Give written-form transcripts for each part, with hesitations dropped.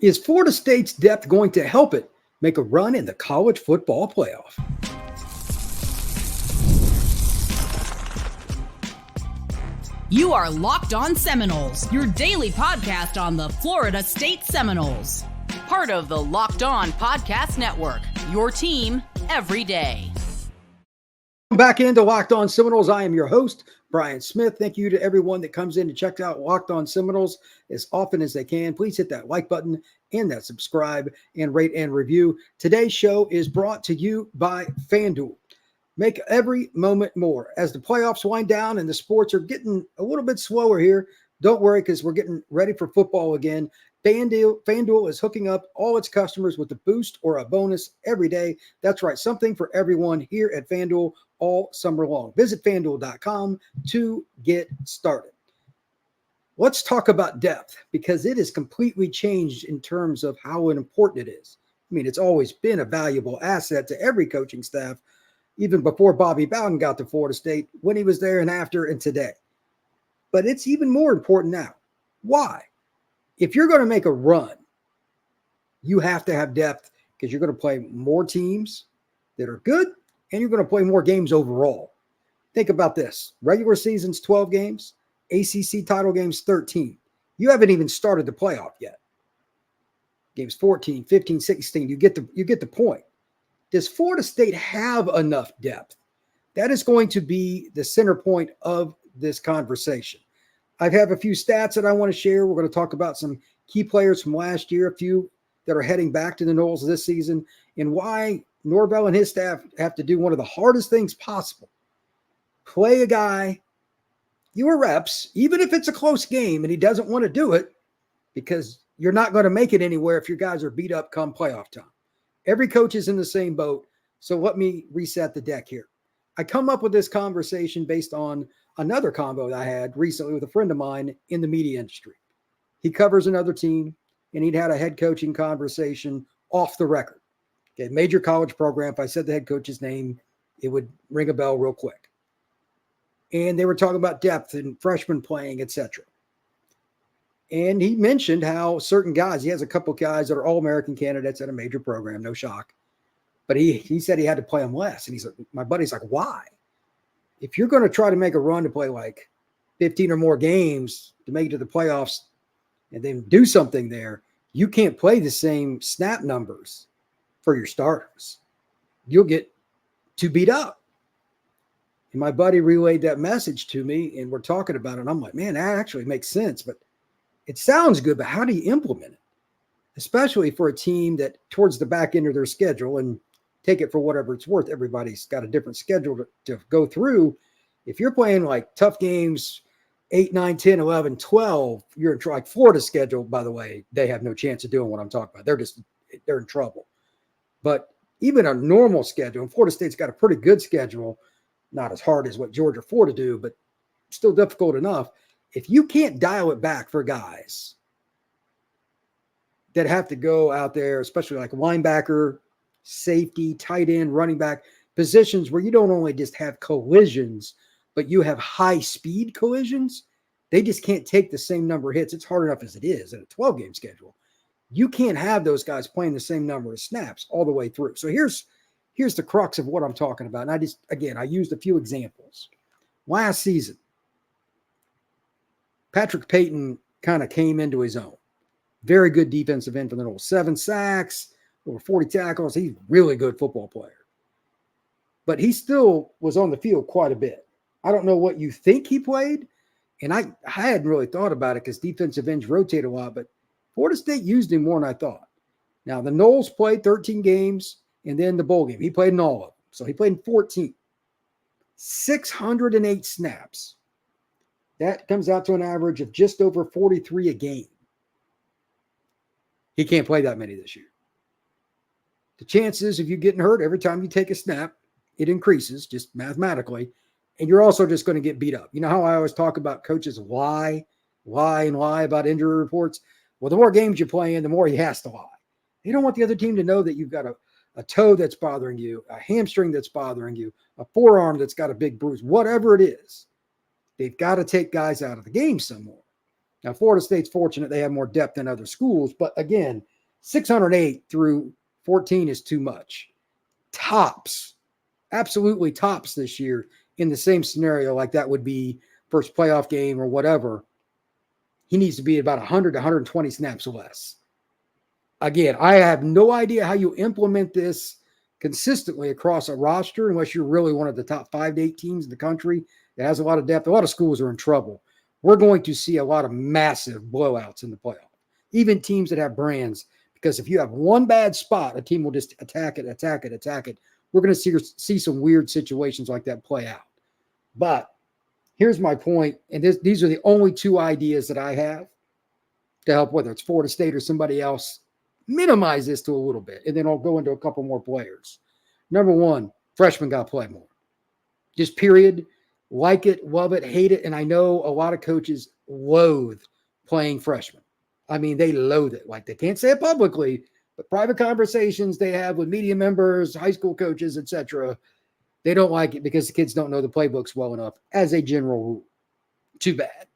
Is Florida State's depth going to help it make a run in the college football playoff? You are Locked On Seminoles, your daily podcast on the Florida State Seminoles. Part of the Locked On Podcast Network, your team every day. Back into Locked On Seminoles. I am your host, Brian Smith. Thank you to everyone that comes in to check out Locked On Seminoles as often as they can. Please hit that like button and that subscribe and rate and review. Today's show is brought to you by FanDuel. Make every moment more. As the playoffs wind down and the sports are getting a little bit slower here, don't worry because we're getting ready for football again. FanDuel is hooking up all its customers with a boost or a bonus every day. That's right, something for everyone here at FanDuel all summer long. Visit FanDuel.com to get started. Let's talk about depth because it has completely changed in terms of how important it is. I mean, it's always been a valuable asset to every coaching staff, even before Bobby Bowden got to Florida State, when he was there and after and today. But it's even more important now. Why? If you're going to make a run, you have to have depth because you're going to play more teams that are good and you're going to play more games overall. Think about this. Regular season's 12 games, ACC title games 13. You haven't even started the playoff yet. Games 14, 15, 16, you get the point. Does Florida State have enough depth? That is going to be the center point of this conversation. I have a few stats that I want to share. We're going to talk about some key players from last year, a few that are heading back to the Noles this season, and why Norvell and his staff have to do one of the hardest things possible. Play a guy, fewer reps, even if it's a close game and he doesn't want to do it, because you're not going to make it anywhere if your guys are beat up come playoff time. Every coach is in the same boat, so let me reset the deck here. I come up with this conversation based on another convo that I had recently with a friend of mine in the media industry. He covers another team, and he'd had a head coaching conversation off the record. Okay, major college program. If I said the head coach's name, it would ring a bell real quick. And they were talking about depth and freshmen playing, etc. And he mentioned how certain guys, he has a couple of guys that are All-American candidates at a major program, no shock. But he said he had to play them less. And he's like, my buddy's like, why? If you're going to try to make a run to play like 15 or more games to make it to the playoffs and then do something there, you can't play the same snap numbers for your starters. You'll get too beat up. And my buddy relayed that message to me, and we're talking about it. And I'm like, man, that actually makes sense. But it sounds good, but how do you implement it? Especially for a team that towards the back end of their schedule, and take it for whatever it's worth, everybody's got a different schedule to go through. If you're playing like tough games, 8, 9, 10, 11, 12, you're in like Florida's schedule, by the way, they have no chance of doing what I'm talking about. They're in trouble. But even a normal schedule, and Florida State's got a pretty good schedule, not as hard as what Georgia or Florida do, but still difficult enough. If you can't dial it back for guys that have to go out there, especially like a linebacker, safety, tight end, running back, positions where you don't only just have collisions, but you have high speed collisions, they just can't take the same number of hits. It's hard enough as it is in a 12-game schedule. You can't have those guys playing the same number of snaps all the way through. So here's the crux of what I'm talking about. And I used a few examples. Last season, Patrick Payton kind of came into his own. Very good defensive end for the Noles. 7 sacks, over 40 tackles. He's a really good football player. But he still was on the field quite a bit. I don't know what you think he played, and I hadn't really thought about it because defensive ends rotate a lot, but Florida State used him more than I thought. Now, the Noles played 13 games, and then the bowl game. He played in all of them. So he played in 14. 608 snaps. That comes out to an average of just over 43 a game. He can't play that many this year. The chances of you getting hurt every time you take a snap, it increases just mathematically. And you're also just going to get beat up. You know how I always talk about coaches lie about injury reports? Well, the more games you play in, the more he has to lie. They don't want the other team to know that you've got a toe that's bothering you, a hamstring that's bothering you, a forearm that's got a big bruise, whatever it is. They've got to take guys out of the game some more. Now, Florida State's fortunate they have more depth than other schools. But again, 608 through 14 is too much. Tops, absolutely tops this year in the same scenario, like that would be first playoff game or whatever. He needs to be about 100 to 120 snaps less. Again, I have no idea how you implement this consistently across a roster unless you're really one of the top 5 to 8 teams in the country that has a lot of depth. A lot of schools are in trouble. We're going to see a lot of massive blowouts in the playoff, even teams that have brands, because if you have one bad spot, a team will just attack it. We're going to see some weird situations like that play out. But here's my point, and these are the only 2 ideas that I have to help, whether it's Florida State or somebody else, minimize this to a little bit, and then I'll go into a couple more players. Number 1, freshmen got to play more. Just period. Like it, love it, hate it, and I know a lot of coaches loathe playing freshmen. I mean, they loathe it. Like, they can't say it publicly, but private conversations they have with media members, high school coaches, etc., they don't like it because the kids don't know the playbooks well enough as a general rule. Too bad.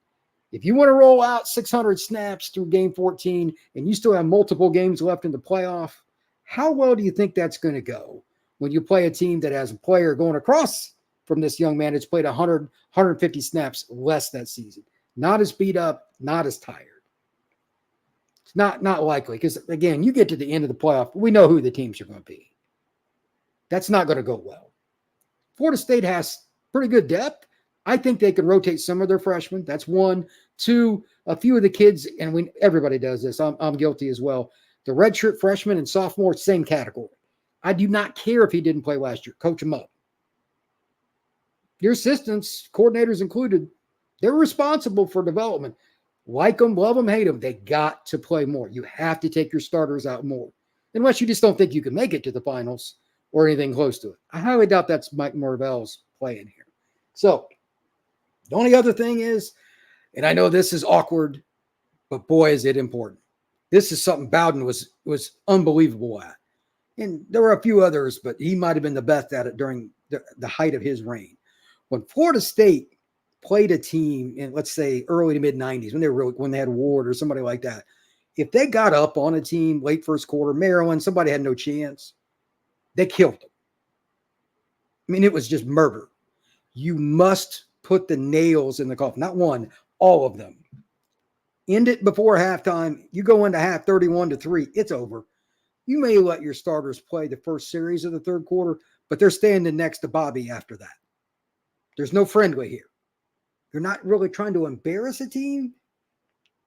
If you want to roll out 600 snaps through game 14 and you still have multiple games left in the playoff, how well do you think that's going to go when you play a team that has a player going across from this young man that's played 100, 150 snaps less that season? Not as beat up, not as tired. It's not likely because, again, you get to the end of the playoff, we know who the teams are going to be. That's not going to go well. Florida State has pretty good depth. I think they could rotate some of their freshmen. That's 1. 2, a few of the kids, and everybody does this. I'm guilty as well. The redshirt freshmen and sophomore, same category. I do not care if he didn't play last year. Coach him up. Your assistants, coordinators included, they're responsible for development. Like them, love them, hate them. They got to play more. You have to take your starters out more. Unless you just don't think you can make it to the finals or anything close to it. I highly doubt that's Mike Norvell's play in here. So, the only other thing is, and I know this is awkward, but boy, is it important. This is something Bowden was unbelievable at. And there were a few others, but he might have been the best at it during the height of his reign. When Florida State played a team in, let's say, early to mid-90s, when they had Ward or somebody like that, if they got up on a team late first quarter, Maryland, somebody had no chance, they killed them. I mean, it was just murder. You must put the nails in the coffin. Not one, all of them. End it before halftime. You go into half 31-3. It's over. You may let your starters play the first series of the third quarter, but they're standing next to Bobby after that. There's no friendly here. You're not really trying to embarrass a team,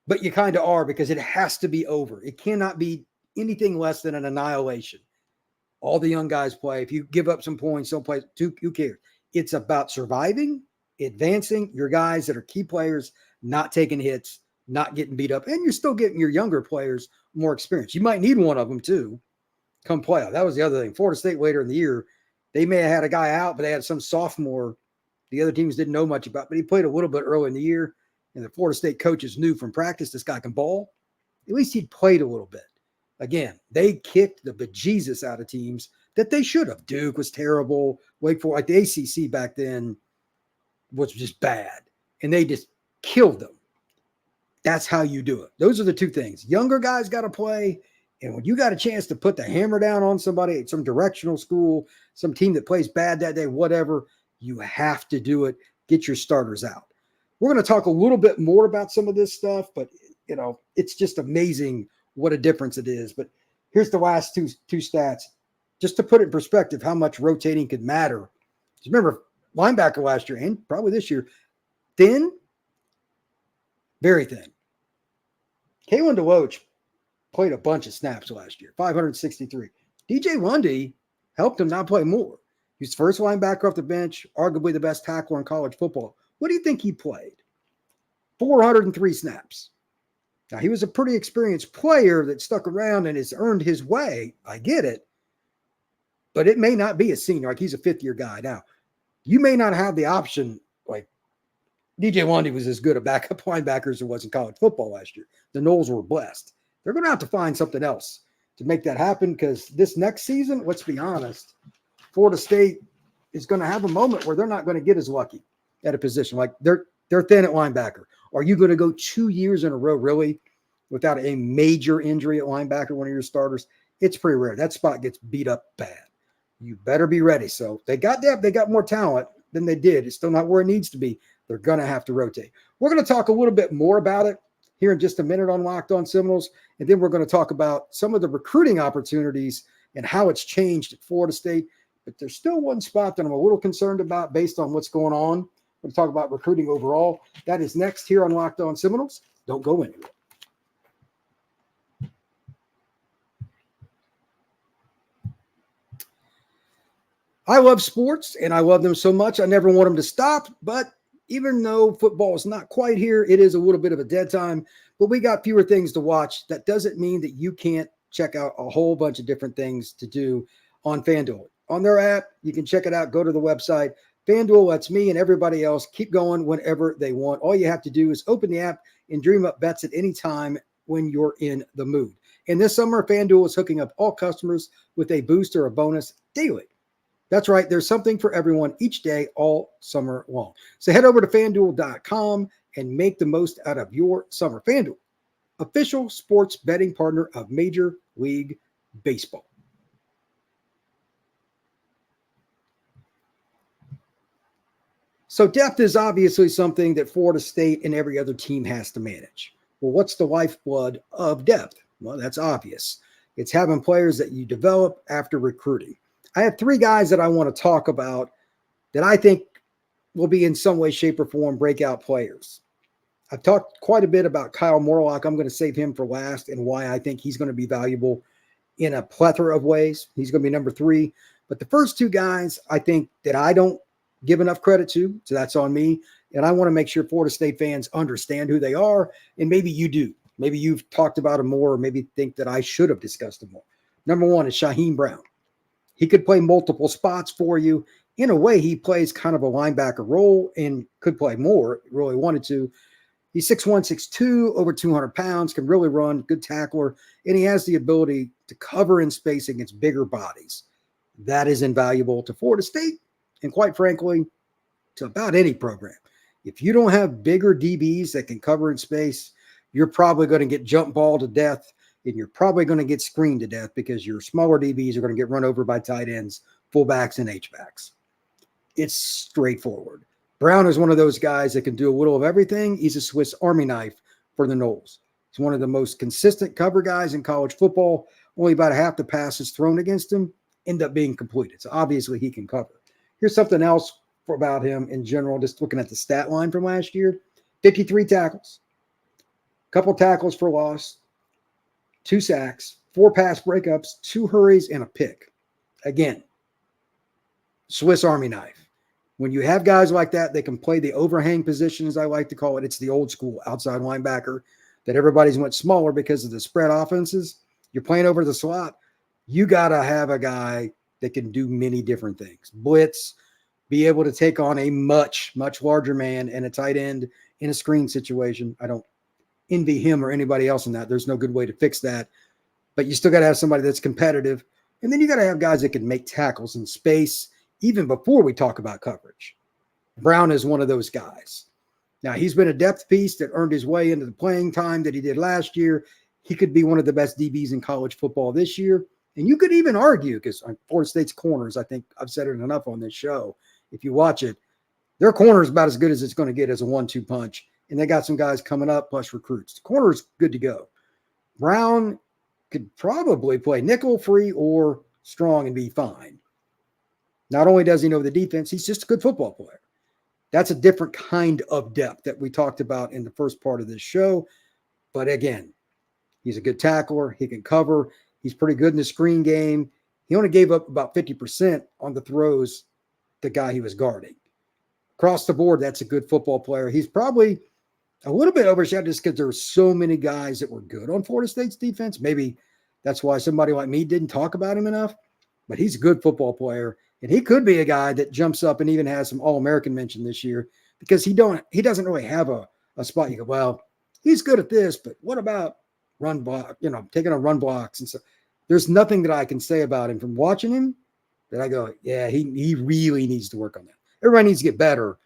but you kind of are because it has to be over. It cannot be anything less than an annihilation. All the young guys play. If you give up some points, don't play. Who cares? It's about surviving, advancing your guys that are key players, not taking hits, not getting beat up, and you're still getting your younger players more experience. You might need one of them too come playoff. That was the other thing. Florida State later in the year, they may have had a guy out, but they had some sophomore the other teams didn't know much about, but he played a little bit early in the year, and the Florida State coaches knew from practice this guy can ball. At least he'd played a little bit. Again, they kicked the bejesus out of teams that they should have. Duke was terrible. Wake Forest, like the ACC back then, was just bad, and they just killed them. That's how you do it. Those are the 2 things. Younger guys got to play, and when you got a chance to put the hammer down on somebody at some directional school, some team that plays bad that day, whatever, you have to do it. Get your starters out. We're going to talk a little bit more about some of this stuff, but it's just amazing what a difference it is. But here's the last two stats, just to put it in perspective, how much rotating could matter. Remember, linebacker last year and probably this year, thin, very thin. Kalen DeLoach played a bunch of snaps last year, 563. DJ Lundy helped him not play more. He's the first linebacker off the bench, arguably the best tackler in college football. What do you think he played? 403 snaps. Now, he was a pretty experienced player that stuck around and has earned his way. I get it. But it may not be a senior. Like, he's a fifth-year guy. Now, you may not have the option. Like, DJ Lundy was as good a backup linebacker as there was in college football last year. The Noles were blessed. They're going to have to find something else to make that happen because this next season, let's be honest, Florida State is going to have a moment where they're not going to get as lucky at a position. Like, they're thin at linebacker. Are you going to go 2 years in a row, really, without a major injury at linebacker, one of your starters, it's pretty rare. That spot gets beat up bad. You better be ready. So they got depth, they got more talent than they did. It's still not where it needs to be. They're going to have to rotate. We're going to talk a little bit more about it here in just a minute on Locked On Seminoles, and then we're going to talk about some of the recruiting opportunities and how it's changed at Florida State. But there's still one spot that I'm a little concerned about based on what's going on. We're going to talk about recruiting overall. That is next here on Locked On Seminoles. Don't go anywhere. I love sports, and I love them so much. I never want them to stop, but even though football is not quite here, it is a little bit of a dead time, but we got fewer things to watch. That doesn't mean that you can't check out a whole bunch of different things to do on FanDuel. On their app, you can check it out. Go to the website. FanDuel lets me and everybody else keep going whenever they want. All you have to do is open the app and dream up bets at any time when you're in the mood. And this summer, FanDuel is hooking up all customers with a boost or a bonus daily. That's right. There's something for everyone each day, all summer long. So head over to FanDuel.com and make the most out of your summer. FanDuel, official sports betting partner of Major League Baseball. So depth is obviously something that Florida State and every other team has to manage. Well, what's the lifeblood of depth? Well, that's obvious. It's having players that you develop after recruiting. I have three guys that I want to talk about that I think will be in some way, shape, or form breakout players. I've talked quite a bit about Kyle Morlock. I'm going to save him for last and why I think he's going to be valuable in a plethora of ways. He's going to be number 3. But the first two guys I think that I don't give enough credit to, so that's on me. And I want to make sure Florida State fans understand who they are, and maybe you do. Maybe you've talked about them more, or maybe think that I should have discussed them more. Number 1 is Shaheem Brown. He could play multiple spots for you. In a way, he plays kind of a linebacker role and could play more if he really wanted to. He's 6'1", 6'2", over 200 pounds, can really run, good tackler, and he has the ability to cover in space against bigger bodies. That is invaluable to Florida State and, quite frankly, to about any program. If you don't have bigger DBs that can cover in space, you're probably going to get jump ball to death, and you're probably going to get screened to death because your smaller DBs are going to get run over by tight ends, fullbacks, and H-backs. It's straightforward. Brown is one of those guys that can do a little of everything. He's a Swiss Army knife for the Noles. He's one of the most consistent cover guys in college football. Only about half the passes thrown against him end up being completed. So obviously he can cover. Here's something else about him in general, just looking at the stat line from last year. 53 tackles, couple tackles for loss, 2 sacks, 4 pass breakups, 2 hurries, and a pick. Again, Swiss Army knife. When you have guys like that, they can play the overhang position, as I like to call it. It's the old school outside linebacker that everybody's went smaller because of the spread offenses. You're playing over the slot. You got to have a guy that can do many different things. Blitz, be able to take on a much, much larger man and a tight end in a screen situation. I don't envy him or anybody else in that. There's no good way to fix that. But you still got to have somebody that's competitive. And then you got to have guys that can make tackles in space even before we talk about coverage. Brown is one of those guys. Now, he's been a depth piece that earned his way into the playing time that he did last year. He could be one of the best DBs in college football this year. And you could even argue, because Florida State's corners, I think I've said it enough on this show, if you watch it, their corner is about as good as it's going to get as a 1-2 punch. And they got some guys coming up plus recruits. The corner's good to go. Brown could probably play nickel, free, or strong and be fine. Not only does he know the defense, he's just a good football player. That's a different kind of depth that we talked about in the first part of this show. But again, he's a good tackler. He can cover. He's pretty good in the screen game. He only gave up about 50% on the throws the guy he was guarding. Across the board, that's a good football player. He's probably a little bit overshadowed just because there were so many guys that were good on Florida State's defense. Maybe that's why somebody like me didn't talk about him enough. But he's a good football player. And he could be a guy that jumps up and even has some All-American mention this year because he doesn't really have a spot. You go, well, he's good at this, but what about run block, taking on run blocks? And so there's nothing that I can say about him from watching him that I go, yeah, he really needs to work on that. Everybody needs to get better,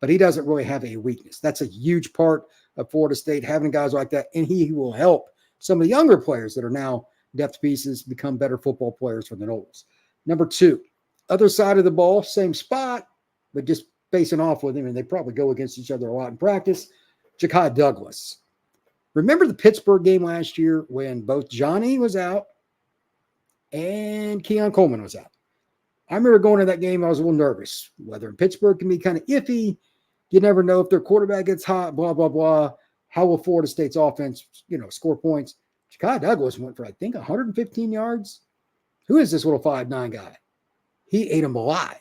but he doesn't really have a weakness. That's a huge part of Florida State, having guys like that, and he will help some of the younger players that are now depth pieces become better football players for the Noles. Number 2, other side of the ball, same spot, but just facing off with him, and they probably go against each other a lot in practice, Ja'Kai Douglas. Remember the Pittsburgh game last year when both Johnny was out and Keon Coleman was out? I remember going to that game, I was a little nervous. Weather in Pittsburgh can be kind of iffy. You never know if their quarterback gets hot, blah, blah, blah. How will Florida State's offense, score points? Ja'Kai Douglas went for, I think, 115 yards. Who is this little 5'9" guy? He ate him alive.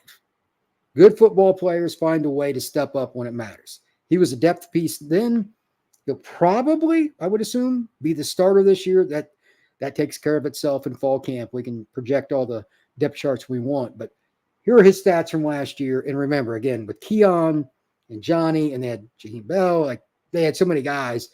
Good football players find a way to step up when it matters. He was a depth piece then. He'll probably, I would assume, be the starter this year. That takes care of itself in fall camp. We can project all the depth charts we want. But here are his stats from last year. And remember, again, with Keon and Johnny, and they had Jaheim Bell, they had so many guys,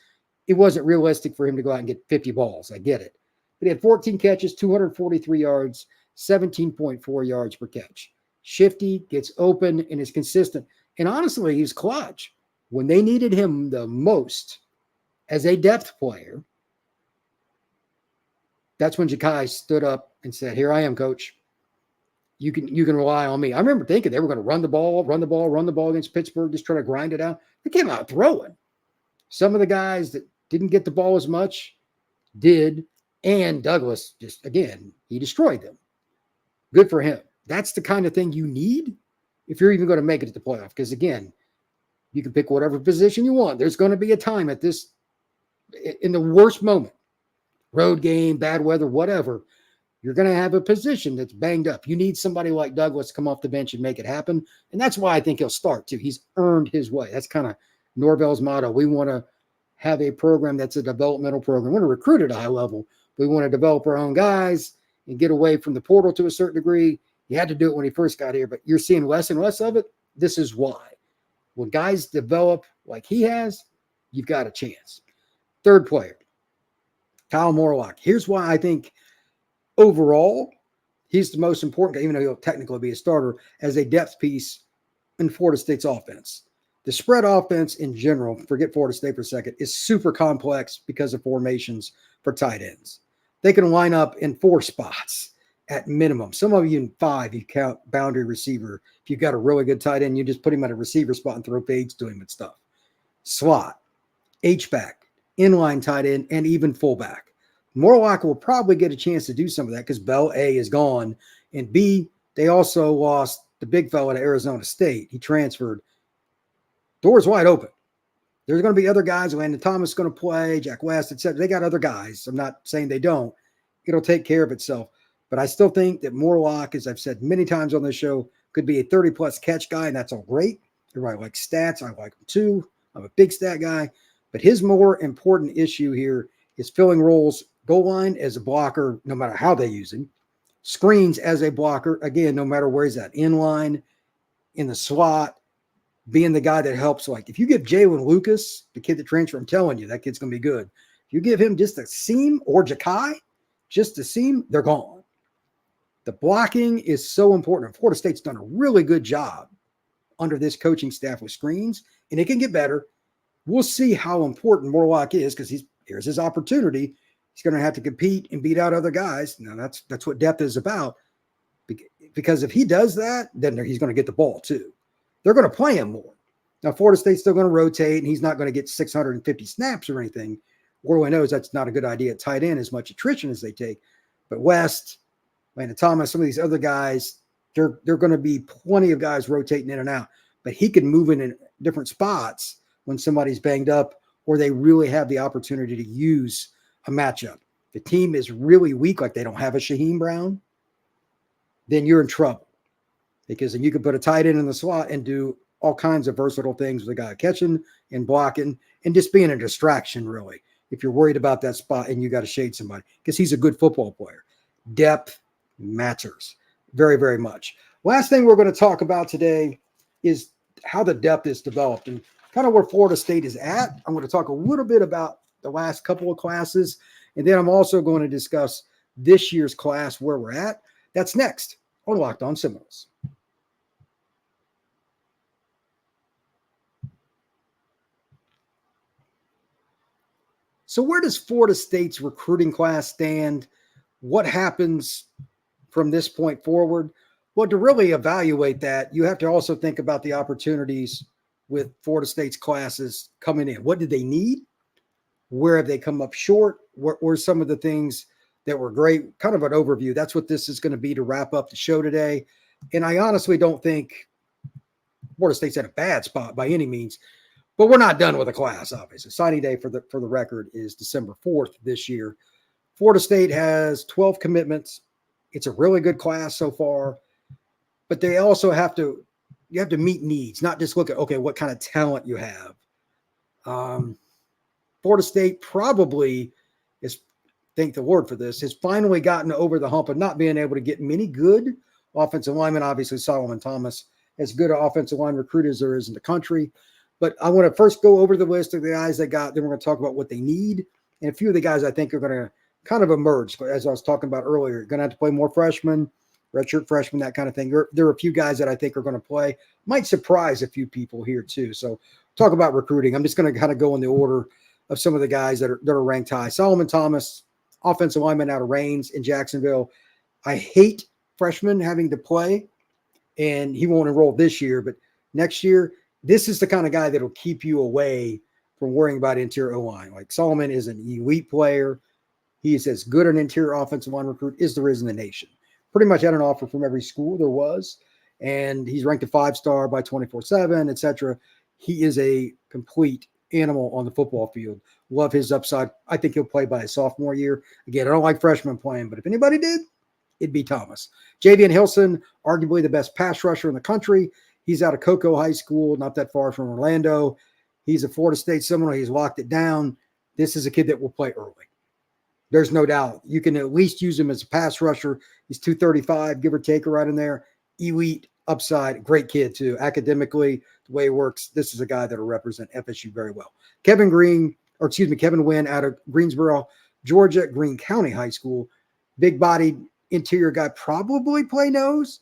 it wasn't realistic for him to go out and get 50 balls. I get it. But he had 14 catches, 243 yards, 17.4 yards per catch. Shifty, gets open, and is consistent. And honestly, he's clutch. When they needed him the most as a depth player, that's when Ja'Kai stood up and said, "Here I am, coach. You can rely on me." I remember thinking they were going to run the ball against Pittsburgh, just try to grind it out. They came out throwing. Some of the guys that didn't get the ball as much did, and Douglas just, again, he destroyed them. Good for him. That's the kind of thing you need if you're even going to make it to the playoff. Because, again, you can pick whatever position you want. There's going to be a time in the worst moment, road game, bad weather, whatever, you're going to have a position that's banged up. You need somebody like Douglas to come off the bench and make it happen. And that's why I think he'll start too. He's earned his way. That's kind of Norvell's motto. We want to have a program that's a developmental program. We want to recruit at a high level. We want to develop our own guys and get away from the portal to a certain degree. He had to do it when he first got here, but you're seeing less and less of it. This is why. When guys develop like he has, you've got a chance. Third player, Kyle Morlock. Here's why I think overall he's the most important, even though he'll technically be a starter, as a depth piece in Florida State's offense. The spread offense in general, forget Florida State for a second, is super complex because of formations for tight ends. They can line up in 4 spots at minimum. Some of you in 5, you count boundary receiver. If you've got a really good tight end, you just put him at a receiver spot and throw fades to him and stuff. Slot, H-back, inline tight end, and even fullback. Morlock will probably get a chance to do some of that because Bell, A, is gone, and B, they also lost the big fella to Arizona State. He transferred. Doors wide open. There's going to be other guys. Landon Thomas is going to play, Jack West, etc. They got other guys. I'm not saying they don't. It'll take care of itself. But I still think that Morlock, as I've said many times on this show, could be a 30-plus catch guy, and that's all great. Everybody likes stats. I like them too. I'm a big stat guy. But his more important issue here is filling roles, goal line as a blocker, no matter how they use him. Screens as a blocker, again, no matter where he's at. Inline, in the slot, being the guy that helps. Like if you give Jalen Lucas, the kid that transferred, I'm telling you, that kid's going to be good. If you give him just a seam, or Ja'Kai, just a seam, they're gone. The blocking is so important. Florida State's done a really good job under this coaching staff with screens, and it can get better. We'll see how important Morlock is because here's his opportunity. He's going to have to compete and beat out other guys. Now, that's what depth is about. Because if he does that, then he's going to get the ball too. They're going to play him more. Now, Florida State's still going to rotate, and he's not going to get 650 snaps or anything. Orwell knows that's not a good idea at tight end, as much attrition as they take. But West, Landon Thomas, some of these other guys, they're going to be plenty of guys rotating in and out. But he can move in different spots when somebody's banged up or they really have the opportunity to use a matchup. If the team is really weak, like they don't have a Shaheem Brown, then you're in trouble. Because then you can put a tight end in the slot and do all kinds of versatile things with a guy catching and blocking and just being a distraction, really, if you're worried about that spot and you got to shade somebody. Because he's a good football player. Depth matters very, very much. Last thing we're going to talk about today is how the depth is developed and kind of where Florida State is at. I'm going to talk a little bit about the last couple of classes, and then I'm also going to discuss this year's class, where we're at. That's next on Locked On Seminoles. So where does Florida State's recruiting class stand? What happens from this point forward? Well, to really evaluate that, you have to also think about the opportunities with Florida State's classes coming in. What did they need? Where have they come up short? What were some of the things that were great? Kind of an overview. That's what this is going to be to wrap up the show today. And I honestly don't think Florida State's at a bad spot by any means, but we're not done with the class, obviously. Signing day for the record is December 4th this year. Florida State has 12 commitments. It's a really good class so far, but they also have to meet needs, not just look at, okay, what kind of talent you have. Florida State probably is, thank the Lord for this, has finally gotten over the hump of not being able to get many good offensive linemen. Obviously, Solomon Thomas, as good an offensive line recruit as there is in the country. But I want to first go over the list of the guys they got. Then we're going to talk about what they need. And a few of the guys I think are going to kind of emerge, as I was talking about earlier. You're going to have to play more freshmen, redshirt freshmen, that kind of thing. There are a few guys that I think are going to play. Might surprise a few people here too. So talk about recruiting. I'm just going to kind of go in the order of some of the guys that are ranked high. Solomon Thomas, offensive lineman out of Raines in Jacksonville. I hate freshmen having to play, and he won't enroll this year, but next year, this is the kind of guy that will keep you away from worrying about interior O-line. Like Solomon is an elite player. He is as good an interior offensive line recruit as there is in the nation. Pretty much had an offer from every school there was, and he's ranked a 5-star by 24/7, etc. He is a complete animal on the football field. Love his upside. I think he'll play by his sophomore year. Again, I don't like freshmen playing, but if anybody did, it'd be Thomas. Javian Hilson, arguably the best pass rusher in the country. He's out of Cocoa High School, not that far from Orlando. He's a Florida State Seminole. He's locked it down. This is a kid that will play early. There's no doubt. You can at least use him as a pass rusher. He's 235, give or take, right in there. Elite upside, great kid too. Academically, the way it works, this is a guy that will represent FSU very well. Kevin Wynn out of Greensboro, Georgia, Greene County High School. Big-bodied interior guy, probably play nose.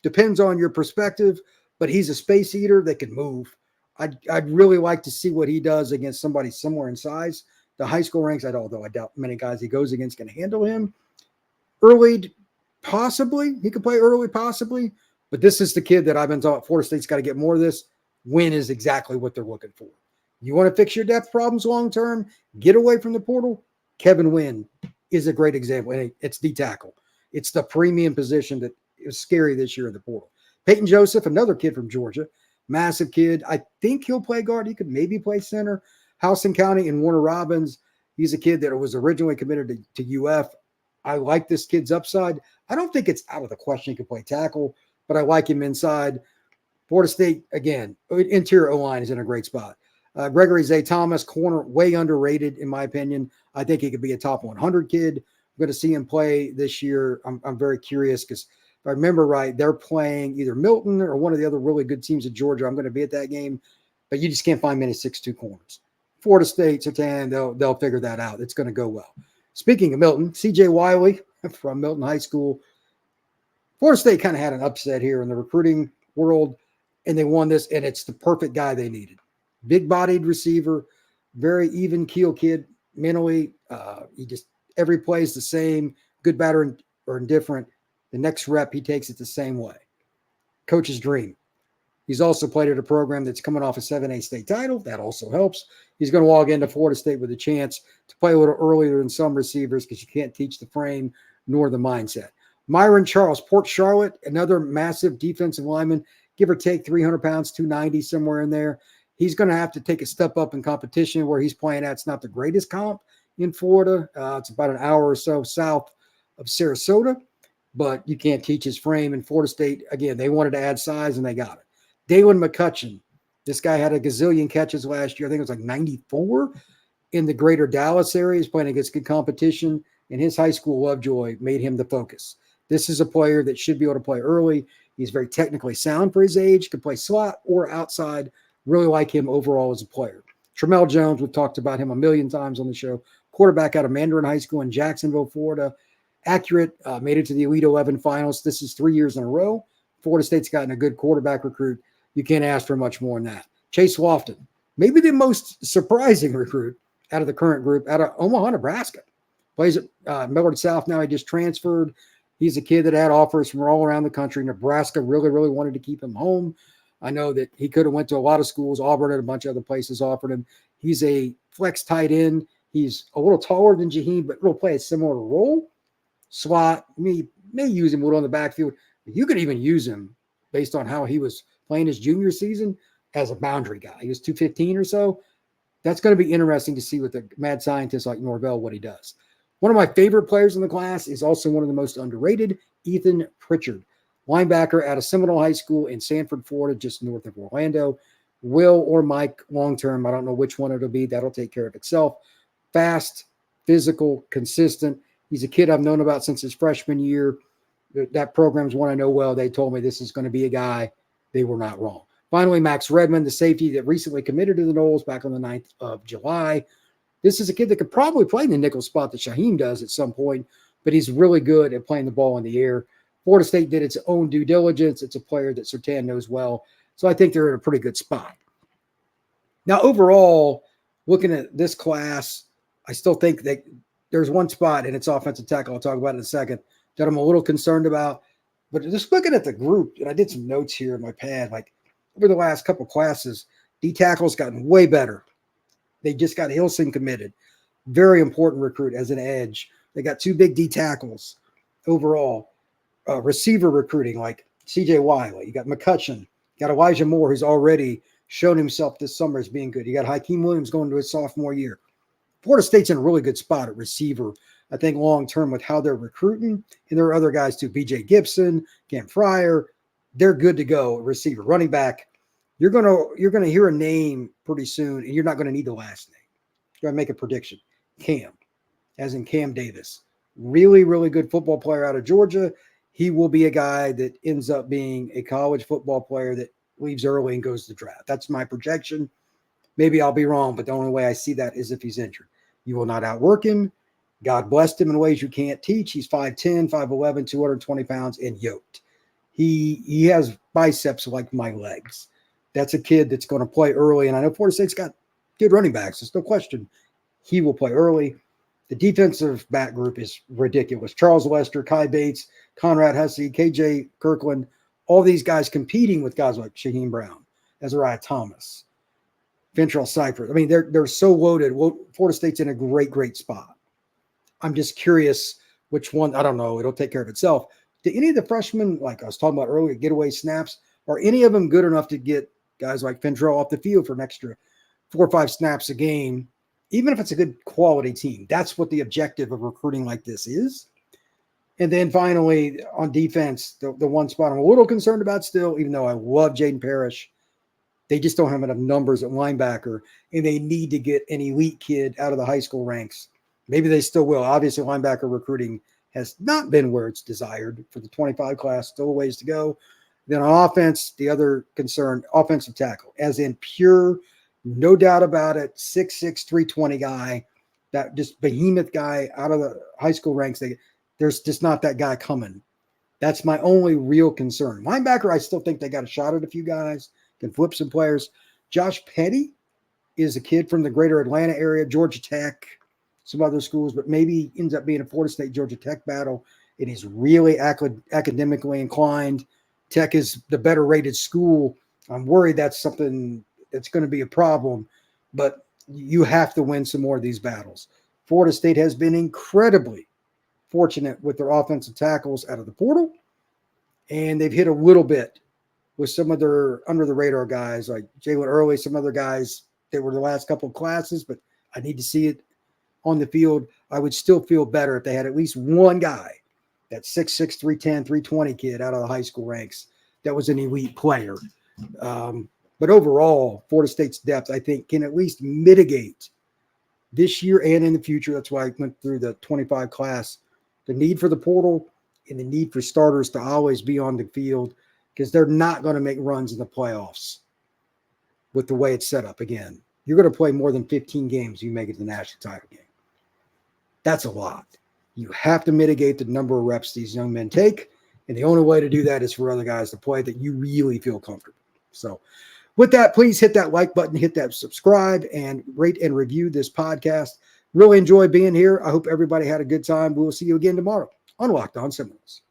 Depends on your perspective, but he's a space eater that can move. I'd really like to see what he does against somebody similar in size. The high school ranks, although I doubt many guys he goes against can handle him. Early, possibly. He could play early, possibly. But this is the kid that I've been taught Florida State's got to get more of this. Win is exactly what they're looking for. You want to fix your depth problems long-term, get away from the portal? Kevin Wynn is a great example. And it's D tackle. It's the premium position that is scary this year in the portal. Peyton Joseph, another kid from Georgia, massive kid. I think he'll play guard. He could maybe play center. Houston County and Warner Robins. He's a kid that was originally committed to UF. I like this kid's upside. I don't think it's out of the question he could play tackle, but I like him inside. Florida State, again, interior O-line is in a great spot. Gregory Zay Thomas, corner, way underrated in my opinion. I think he could be a top 100 kid. I'm going to see him play this year. I'm very curious because if I remember right, they're playing either Milton or one of the other really good teams of Georgia. I'm going to be at that game, but you just can't find many 6'2" corners. Florida State, Sertan, they'll figure that out. It's going to go well. Speaking of Milton, C.J. Wiley from Milton High School. Florida State kind of had an upset here in the recruiting world, and they won this, and it's the perfect guy they needed. Big-bodied receiver, very even-keel kid mentally. He just every play is the same, good, bad, or indifferent. The next rep, he takes it the same way. Coach's dream. He's also played at a program that's coming off a 7A state title. That also helps. He's going to walk into Florida State with a chance to play a little earlier than some receivers because you can't teach the frame nor the mindset. Myron Charles, Port Charlotte, another massive defensive lineman, give or take 300 pounds, 290, somewhere in there. He's going to have to take a step up in competition where he's playing at. It's not the greatest comp in Florida. It's about an hour or so south of Sarasota, but you can't teach his frame. In Florida State, again, they wanted to add size, and they got it. Dalen McCutcheon, this guy had a gazillion catches last year. I think it was like 94 in the greater Dallas area. He's playing against good competition, and his high school Lovejoy made him the focus. This is a player that should be able to play early. He's very technically sound for his age, can play slot or outside. Really like him overall as a player. Tramel Jones, we've talked about him a million times on the show. Quarterback out of Mandarin High School in Jacksonville, Florida. Accurate, made it to the Elite 11 finals. This is 3 years in a row. Florida State's gotten a good quarterback recruit. You can't ask for much more than that. Chase Lofton, maybe the most surprising recruit out of the current group, out of Omaha, Nebraska. Plays at Millard South now. He just transferred. He's a kid that had offers from all around the country. Nebraska really, really wanted to keep him home. I know that he could have went to a lot of schools. Auburn and a bunch of other places offered him. He's a flex tight end. He's a little taller than Jaheim, but will play a similar role. Slot, may use him a little in the backfield. But you could even use him based on how he was playing his junior season as a boundary guy. He was 215 or so. That's going to be interesting to see with the mad scientist like Norvell, what he does. One of my favorite players in the class is also one of the most underrated, Ethan Pritchard, linebacker out of Seminole High School in Sanford, Florida, just north of Orlando. Will or Mike long-term, I don't know which one it'll be. That'll take care of itself. Fast, physical, consistent. He's a kid I've known about since his freshman year. That program's one I know well. They told me this is going to be a guy. They were not wrong. Finally, Max Redmond, the safety that recently committed to the Noles back on the 9th of July. This is a kid that could probably play in the nickel spot that Jaheim does at some point, but he's really good at playing the ball in the air. Florida State did its own due diligence. It's a player that Surtain knows well. So I think they're in a pretty good spot. Now, overall, looking at this class, I still think that there's one spot, and it's offensive tackle. I'll talk about it in a second, that I'm a little concerned about. But just looking at the group, and I did some notes here in my pad, like over the last couple classes, D-tackle's gotten way better. They just got Hilson committed. Very important recruit as an edge. They got 2 big D-tackles overall. Receiver recruiting like C.J. Wiley. You got McCutcheon. You got Elijah Moore, who's already shown himself this summer as being good. You got Hakeem Williams going to his sophomore year. Florida State's in a really good spot at receiver, I think, long-term with how they're recruiting. And there are other guys too. B.J. Gibson, Cam Fryer. They're good to go at receiver. Running back, you're gonna hear a name pretty soon, and you're not going to need the last name. You're going to make a prediction. Cam, as in Cam Davis. Really, really good football player out of Georgia. He will be a guy that ends up being a college football player that leaves early and goes to draft. That's my projection. Maybe I'll be wrong, but the only way I see that is if he's injured. You will not outwork him. God blessed him in ways you can't teach. He's 5'10", 5'11", 220 pounds, and yoked. He has biceps like my legs. That's a kid that's going to play early, and I know Florida State's got good running backs. There's no question he will play early. The defensive back group is ridiculous. Charles Lester, Kai Bates, Conrad Hussey, KJ Kirkland, all these guys competing with guys like Shaheem Brown, Azariah Thomas, Ventrell Cypress. I mean, they're so loaded. Well, Florida State's in a great, great spot. I'm just curious which one. I don't know. It'll take care of itself. Do any of the freshmen, like I was talking about earlier, getaway snaps, are any of them good enough to get guys like Ventrell off the field for an extra 4 or 5 snaps a game, even if it's a good quality team? That's what the objective of recruiting like this is. And then finally, on defense, the one spot I'm a little concerned about still, even though I love Jaden Parrish, they just don't have enough numbers at linebacker, and they need to get an elite kid out of the high school ranks. Maybe they still will. Obviously, linebacker recruiting has not been where it's desired for the 25 class, still a ways to go. Then on offense, the other concern, offensive tackle, as in pure, no doubt about it, 6'6", 320 guy, that just behemoth guy out of the high school ranks. There's just not that guy coming. That's my only real concern. Linebacker, I still think they got a shot at a few guys, can flip some players. Josh Petty is a kid from the greater Atlanta area, Georgia Tech, some other schools, but maybe ends up being a Florida State, Georgia Tech battle. It is really academically inclined. Tech is the better rated school. I'm worried that's something that's going to be a problem, but you have to win some more of these battles. Florida State has been incredibly fortunate with their offensive tackles out of the portal, and they've hit a little bit with some of their under-the-radar guys like Jalen Early, some other guys that were the last couple of classes, but I need to see it on the field. I would still feel better if they had at least one guy, that 6'6", 310, 320 kid out of the high school ranks that was an elite player. But overall, Florida State's depth, I think, can at least mitigate this year and in the future. That's why I went through the 25 class, the need for the portal and the need for starters to always be on the field, because they're not going to make runs in the playoffs with the way it's set up. Again, you're going to play more than 15 games, you make it to the national title game. That's a lot. You have to mitigate the number of reps these young men take, and the only way to do that is for other guys to play that you really feel comfortable. So With that, please hit that like button, hit that subscribe, and rate and review this podcast. Really enjoy being here. I hope everybody had a good time. We will see you again tomorrow on Locked On Seminoles.